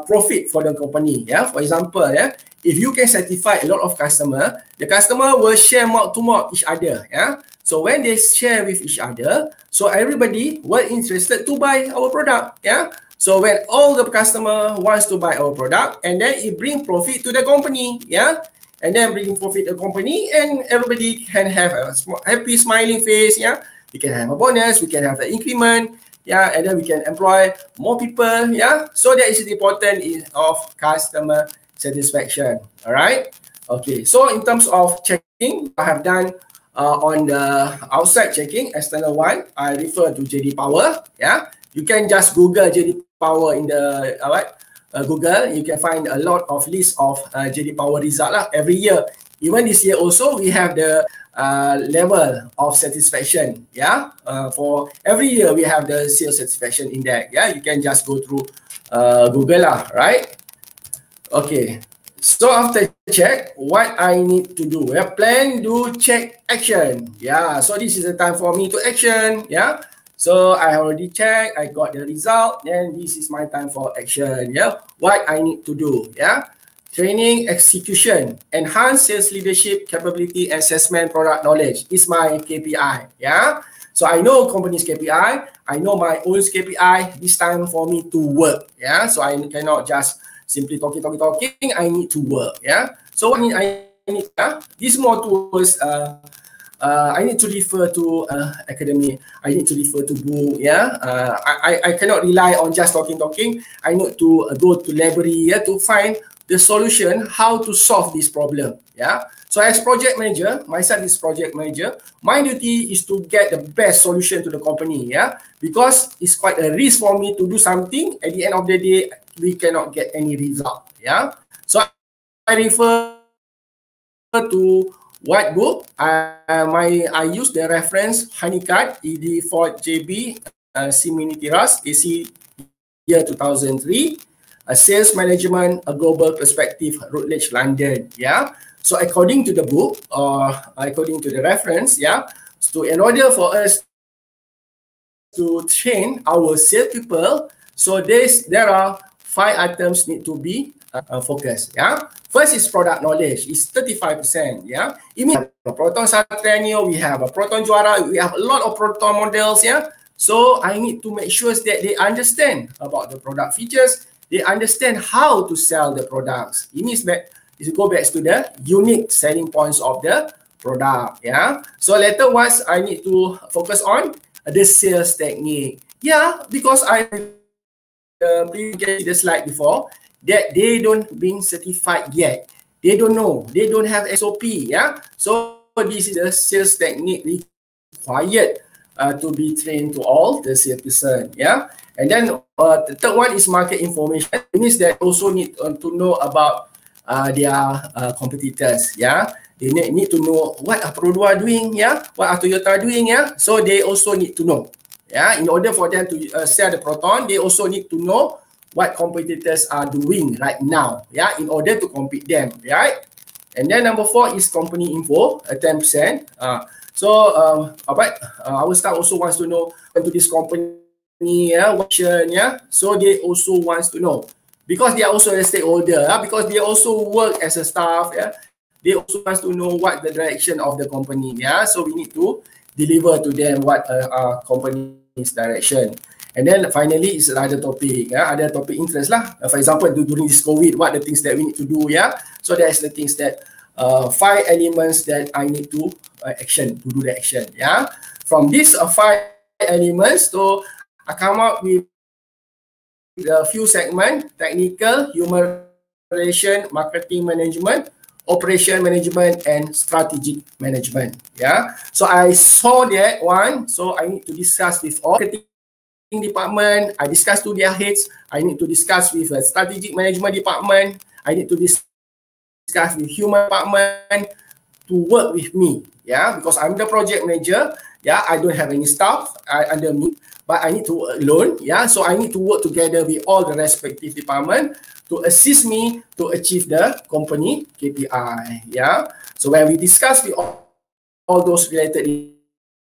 profit for the company. Yeah, for example, yeah, if you can satisfy a lot of customer, the customer will share mouth to mouth each other. Yeah, so when they share with each other, so everybody will interested to buy our product. Yeah, so when all the customer wants to buy our product, and then it bring profit to the company. Yeah, and then bring profit to the company, and everybody can have a happy smiling face. Yeah, we can have a bonus, we can have an increment. Yeah, and then we can employ more people. Yeah, so that is the important of customer satisfaction. All right. Okay. So in terms of checking, I have done on the outside checking, external one. I refer to JD Power. Yeah, you can just Google JD Power in the Google. You can find a lot of list of JD Power result lah every year. Even this year also, we have the level of satisfaction. Yeah, for every year we have the sales satisfaction index. Yeah, you can just go through Google lah, right? Okay, so after check, what I need to do? Yeah, plan, do, check, action. Yeah, so this is the time for me to action. Yeah, so I already checked, I got the result, then this is my time for action. Yeah, what I need to do? Yeah, training, execution, enhance sales leadership capability, assessment, product knowledge is my KPI. Yeah, so I know company's KPI, I know my own KPI. This time for me to work. Yeah, so I cannot just simply talking. I need to work. Yeah. So I need this more towards I need to refer to academy. I need to refer to book. Yeah. I cannot rely on just talking. I need to go to library. Yeah, to find the solution how to solve this problem. Yeah. So as project manager, myself is project manager. My duty is to get the best solution to the company. Yeah. Because it's quite a risk for me to do something. At the end of the day, we cannot get any result. Yeah. So I refer to what book. I use the reference Honeycard ED for JB Simini Tiras AC year 2003. A sales management, a global perspective, Routledge, London. Yeah. So according to the book or according to the reference, yeah. So in order for us to train our sales people, so there are 5 items need to be focused. Yeah. First is product knowledge. It's 35%. Yeah. It means Proton Satranio, we have a Proton Juara, we have a lot of Proton models. Yeah. So I need to make sure that they understand about the product features. They understand how to sell the products. It means that it go back to the unique selling points of the product. Yeah. So later once I need to focus on the sales technique. Yeah, because I the slide before that they don't being certified yet. They don't know. They don't have SOP. Yeah. So this is the sales technique required to be trained to all the salesperson. Yeah. And then the third one is market information. It means that also need to know about their competitors. Yeah. They need to know what are Perodua doing. Yeah. What are Toyota doing. Yeah. So they also need to know. Yeah. In order for them to sell the Proton, they also need to know what competitors are doing right now. Yeah. In order to compete them. Right. And then number 4 is company info, 10%. Our staff also wants to know into this company, so they also wants to know, because they are also a stakeholder, because they also work as a staff, they also wants to know what the direction of the company, so we need to deliver to them what our company's direction. And then finally is other topic, other topic interest lah. For example, during this COVID, what the things that we need to do, so that's the things that 5 elements that I need to action, to do the action, From these 5 elements, so I come up with a few segments: technical, human relation, marketing management, operation management, and strategic management. So I saw that one, so I need to discuss with all marketing department. I discuss to their heads. I need to discuss with the strategic management department. I need to discuss with human department to work with me, because I'm the project manager. I don't have any staff under me, but I need to work alone. So I need to work together with all the respective department to assist me to achieve the company KPI. So when we discuss with all those related,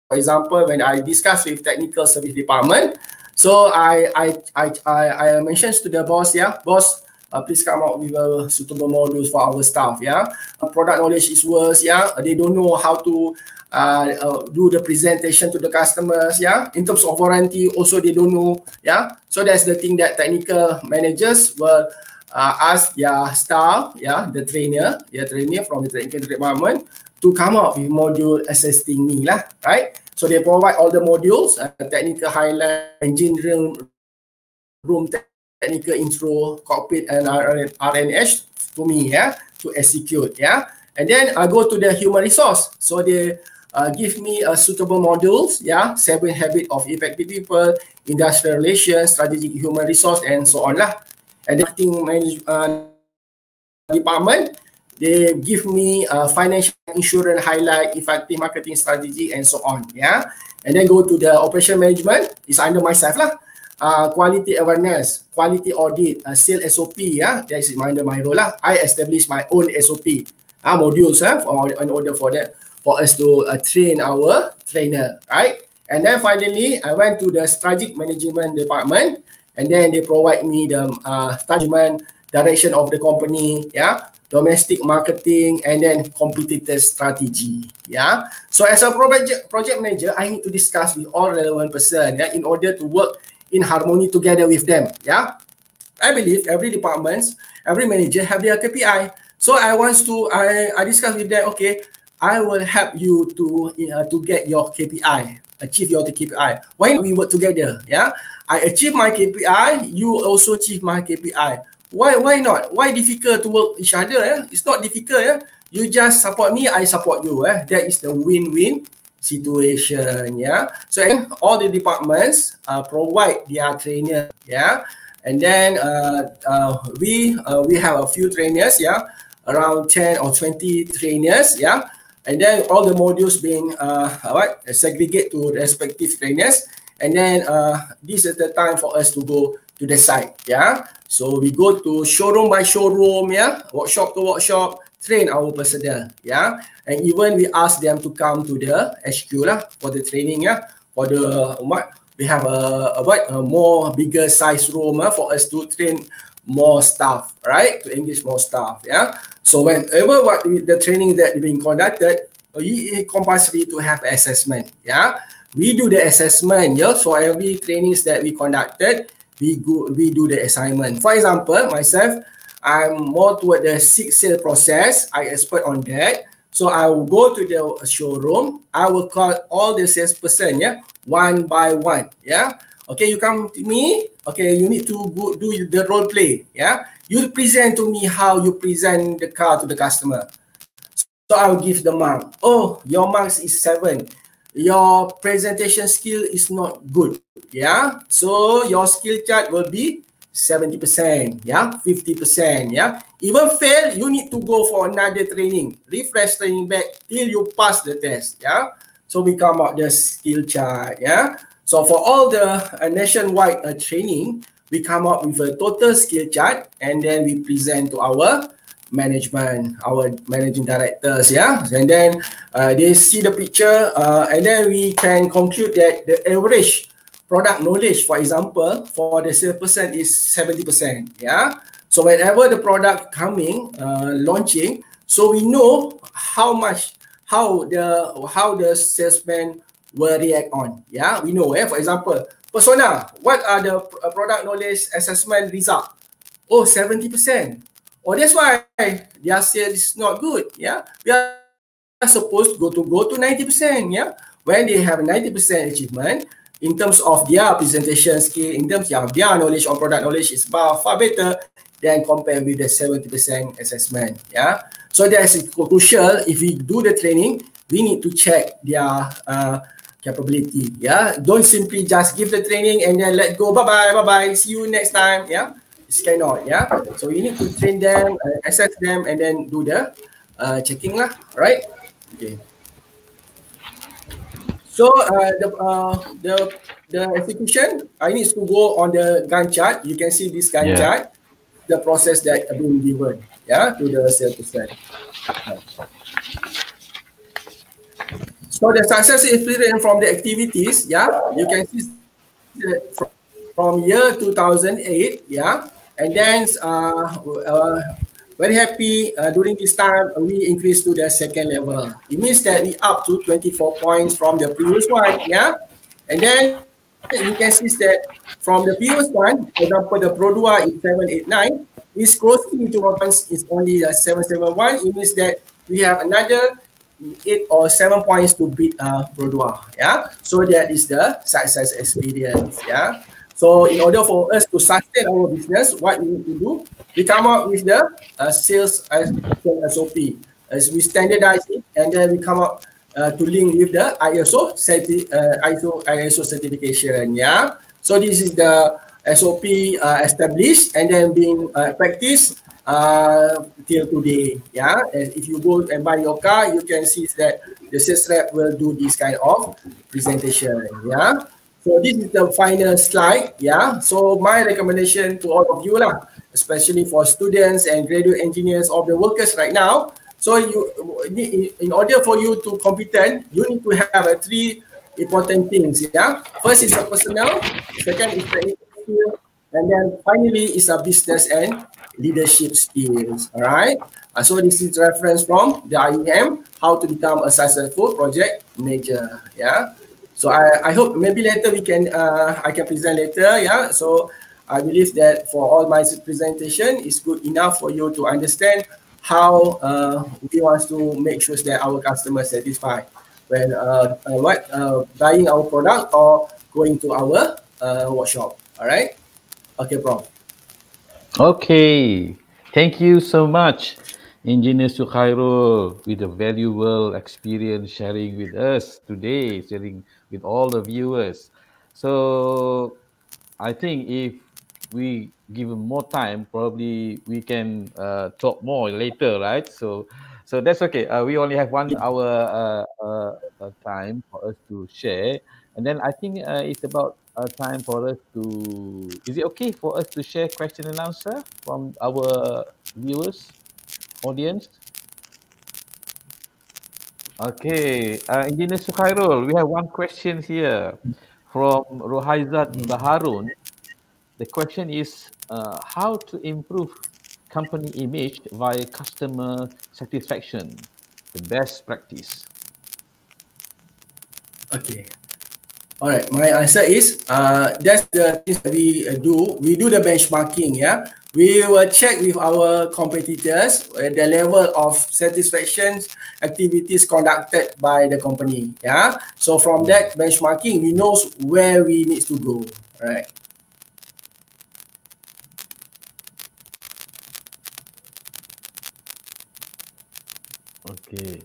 for example, when I discuss with technical service department, so I mentioned to the boss, boss, please come out with a suitable modules for our staff. Product knowledge is worse. They don't know how to do the presentation to the customers. In terms of warranty, also they don't know. So that's the thing that technical managers will ask their staff, the trainer from the technical department, to come up with module assisting me lah, right? So they provide all the modules, technical highlight, engineering room, technical intro, cockpit, and RNH to me, to execute, And then I go to the human resource. So they give me a suitable modules, 7 habits of effective people, industrial relations, strategic human resource, and so on lah. And the marketing department, they give me financial insurance highlight, effective marketing strategy, and so on. And then go to the operation management. It's under myself lah. Quality awareness, quality audit, sales SOP. That is under my role lah. I establish my own SOP modules in order for that, for us to train our trainer, right? And then finally, I went to the strategic management department, and then they provide me the strategic direction of the company, domestic marketing, and then competitor strategy. So as a project manager, I need to discuss with all relevant person in order to work in harmony together with them. I believe every department, every manager have their KPI. So I discuss with them, okay, I will help you to get your KPI, achieve your KPI. Why don't we work together? I achieve my KPI, you also achieve my KPI. Why not? Why difficult to work each other? It's not difficult. You just support me, I support you. That is the win-win situation. So all the departments provide their trainer. And then we have a few trainers. Around 10 or 20 trainers. And then all the modules being segregate to respective trainers. And then this is the time for us to go to the site. So we go to showroom by showroom, workshop to workshop, train our personnel, and even we ask them to come to the HQ lah for the training, for the we have a more bigger size room for us to train more staff, right? To engage more staff, So whenever the training that being conducted, it compulsory to have assessment, We do the assessment, for every trainings that we conducted. We do the assignment. For example, myself, I'm more toward the 6 sale process. I expert on that. So I will go to the showroom. I will call all the salesperson, one by one, Okay, you come to me. Okay, you need to do the role play, You present to me how you present the car to the customer. So I will give the mark. Oh, your marks is 7. your presentation skill is not good. Yeah, so your skill chart will be 70%, yeah, 50%, yeah. Even fail, you need to go for another training, refresh training back till you pass the test, yeah. So we come out the skill chart, yeah. So for all the nationwide training, we come up with a total skill chart and then we present to our management, our managing directors, yeah. And then they see the picture and then we can conclude that the average product knowledge, for example, for the salesperson is 70%, yeah. So whenever the product coming, launching, so we know how the salesman will react on, yeah. We know, for example, persona, what are the product knowledge assessment result? Oh, 70%. Oh, that's why their sales is not good, yeah. We are supposed to go to 90%, yeah. When they have 90% achievement in terms of their presentation skill, in terms of their knowledge on product knowledge is far better than compared with the 70% assessment, yeah. So that's crucial. If we do the training, we need to check their capability, yeah. Don't simply just give the training and then let go, bye-bye, see you next time, yeah. It's cannot, yeah. So you need to train them, assess them, and then do the checking lah, right? Okay. So the execution, I need to go on the Gantt chart. You can see this Gantt Yeah. chart, the process that have been given, yeah, to the salesperson. So the success experience from the activities, yeah, you can see from year 2008, yeah, and then very happy during this time we increased to the second level. It means that we up to 24 points from the previous one, yeah, and then you can see that from the previous one, for example, the Produa is 789, is closing to points is only 771. It means that we have another 8 or 7 points to beat Produa. Yeah, so that is the success experience. Yeah, so in order for us to sustain our business, what we need to do, we come up with the sales SOP. As we standardize it, and then we come up to link with the ISO certification. Yeah, so this is the SOP established and then being practiced till today. Yeah, and if you go and buy your car, you can see that the sales rep will do this kind of presentation. Yeah, so this is the final slide. Yeah, so my recommendation to all of you lah, especially for students and graduate engineers of the workers right now. So you, in order for you to competent, you need to have three important things. Yeah, first is a personal, second is technical skill, and then finally is a business and leadership skills. All right. So this is reference from the IEM, how to become a successful project manager. Yeah. So I hope maybe later we can I can present later. Yeah. So I believe that for all my presentation is good enough for you to understand how we want to make sure that our customers satisfied when buying our product or going to our workshop. All right. Okay, Prof. Okay. Thank you so much, Engineer Sukhairul, with a valuable experience sharing with us today, sharing with all the viewers. So I think if we give him more time, probably we can talk more later, right? So that's okay. We only have 1 hour time for us to share, and then I think it's about time for us to. Is it okay for us to share question and answer from our viewers, audience? Okay, Engineer Sukhairul, we have one question here from Rohaizat Baharun. The question is how to improve company image via customer satisfaction, the best practice. Okay. All right. My answer is that's the things that we do. We do the benchmarking. Yeah. We will check with our competitors the level of satisfaction activities conducted by the company. Yeah. So from that benchmarking, we know where we need to go. Right. Okay.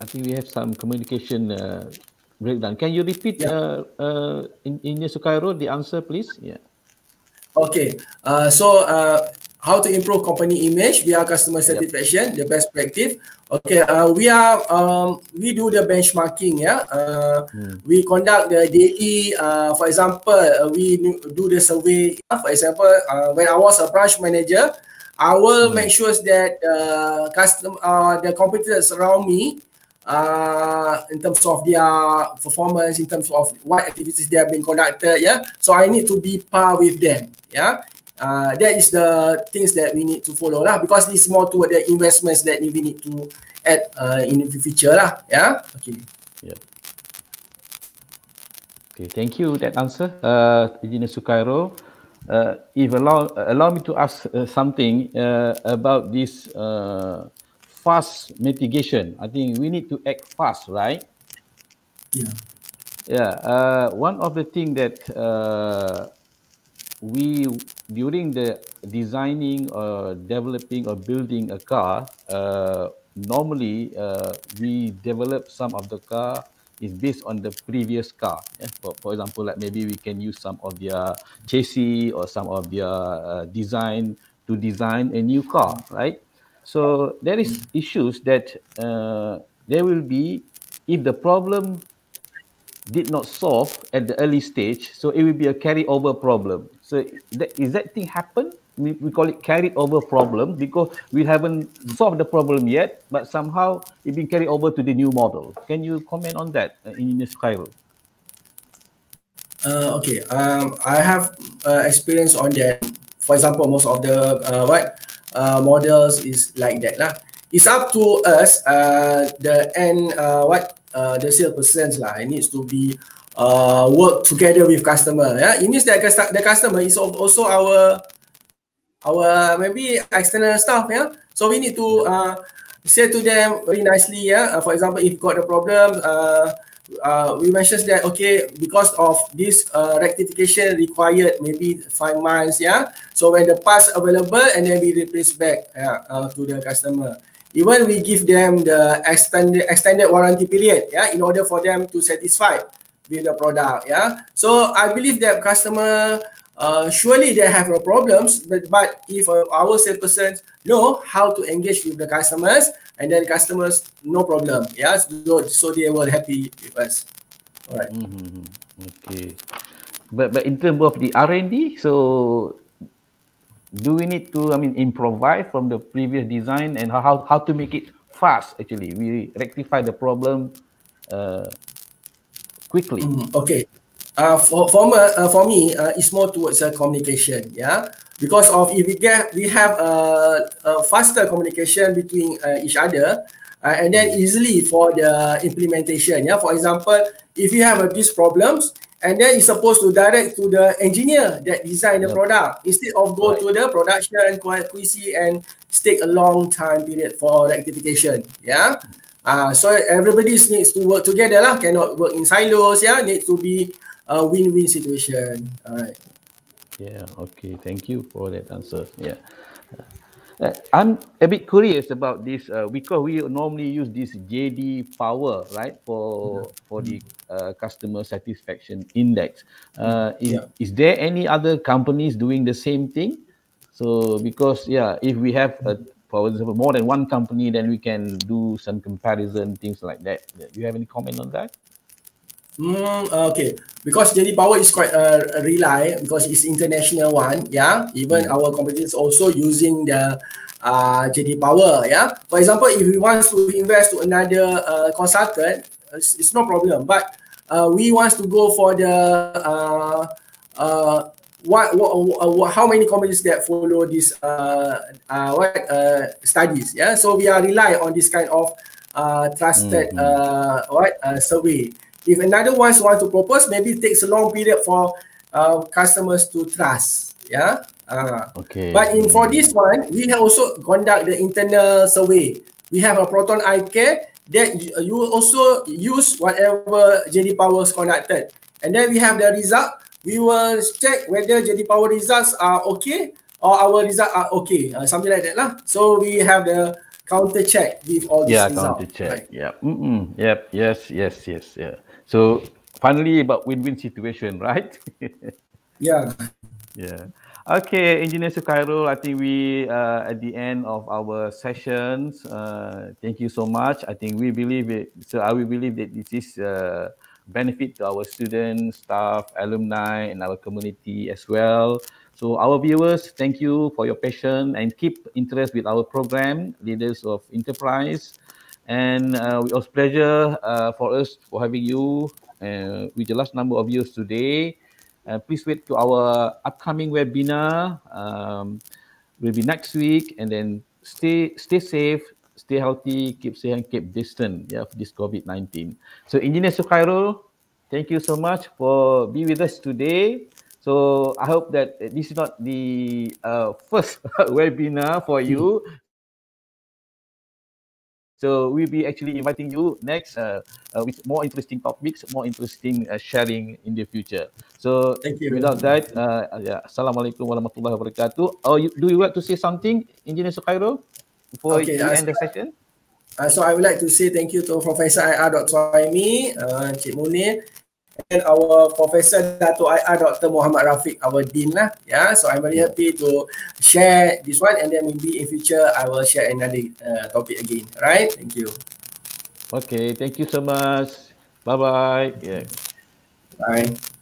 think we have some communication breakdown. Can you repeat, Engineer Sukairo, the answer, please? Yeah. Okay. How to improve company image via customer satisfaction, the best practice. Okay. We do the benchmarking. We conduct the daily. For example, we do the survey. For example, when I was a branch manager, I will make sure that the competitors around me, in terms of their performance, in terms of what activities they have been conducted, so I need to be par with them, that is the things that we need to follow lah, because it's more toward the investments that we need to add in the future lah, okay. Okay, thank you that answer, Engineer Sukairo. If allow me to ask something about this fast mitigation. I think we need to act fast, right? One of the things that we, during the designing or developing or building a car, normally we develop some of the car is based on the previous car. For example, like maybe we can use some of their chassis or some of their design to design a new car, right? So there is issues that there will be, if the problem did not solve at the early stage, so it will be a carryover problem. So is that thing happen? We call it carried over problem because we haven't solved the problem yet, but somehow it been carried over to the new model. Can you comment on that, Engineer Sukairo? Okay, I have experience on that. For example, most of the models is like that lah. It's up to us, the end the salespersons lah. It needs to be work together with customer. It means that the customer is also our maybe external staff. So we need to say to them very nicely. For example, if you got a problem, we mentioned that okay, because of this rectification required maybe 5 months. So when the parts available, and then we replace back to the customer. Even we give them the extended warranty period, in order for them to satisfy with the product, So I believe that customer, surely they have problems, but if our salespersons know how to engage with the customers, and then customers no problem, so they were happy with us. All right. Okay, but in terms of the R&D, so do we need to, improvise from the previous design, and how to make it fast? Actually, we rectify the problem quickly. Okay. For me, it's more towards communication, because of if we have a faster communication between each other, and then easily for the implementation. For example, if you have these problems, and then it's supposed to direct to the engineer that design the product instead of go to the production QC and take a long time period for rectification. So everybody needs to work together lah. Cannot work in silos. Needs to be a win-win situation. All right. Okay. Thank you for that answer. I'm a bit curious about this because we normally use this JD Power, right, for the customer satisfaction index. Is there any other companies doing the same thing? So because if we have for example more than one company, then we can do some comparison, things like that. Do you have any comment on that? Okay, because JD Power is quite a rely because it's international one. Even our competitors also using the JD Power. For example, if we want to invest to another consultant, it's no problem. But we want to go for the how many companies that follow this studies. So we are rely on this kind of trusted survey. If another one want to propose, maybe it takes a long period for customers to trust. Okay. But for this one, we have also conduct the internal survey. We have a Proton Eye Care that you also use whatever JD Power conducted, and then we have the result. We will check whether JD Power results are okay or our results are okay, something like that lah. So we have the counter check with all these Yeah, results. counter check. Right? Yeah. Yep. Yes. Yeah. So finally, about win-win situation, right? Yeah. Yeah. Okay, Engineer Sukairul, I think we at the end of our sessions. Thank you so much. I think we believe it. So I will believe that this is benefit to our students, staff, alumni, and our community as well. So our viewers, thank you for your patience and keep interest with our program, Leaders of Enterprise. And it was pleasure for us for having you with the last number of viewers today. Please wait to our upcoming webinar. Will be next week, and then stay safe, stay healthy, keep safe and keep distant. Yeah, for this COVID-19. So, Engineer Sukhairul, thank you so much for being with us today. So I hope that this is not the first webinar for you. So we'll be actually inviting you next with more interesting topics, more interesting sharing in the future. So Thank you. without that, yeah, Assalamualaikum warahmatullahi wabarakatuh. Do you want to say something, Engineer Sukhairul, before Okay. we end the session? So I would like to say thank you to Professor IR Dr. Suhaimi, Cik Munir, and our Professor Dato' IR Dr. Muhammad Rafiq, our Dean lah. Yeah, so I'm very happy to share this one, and then maybe in future I will share another topic again. Right? Thank you. Okay, thank you so much. Bye bye. Yeah. Bye.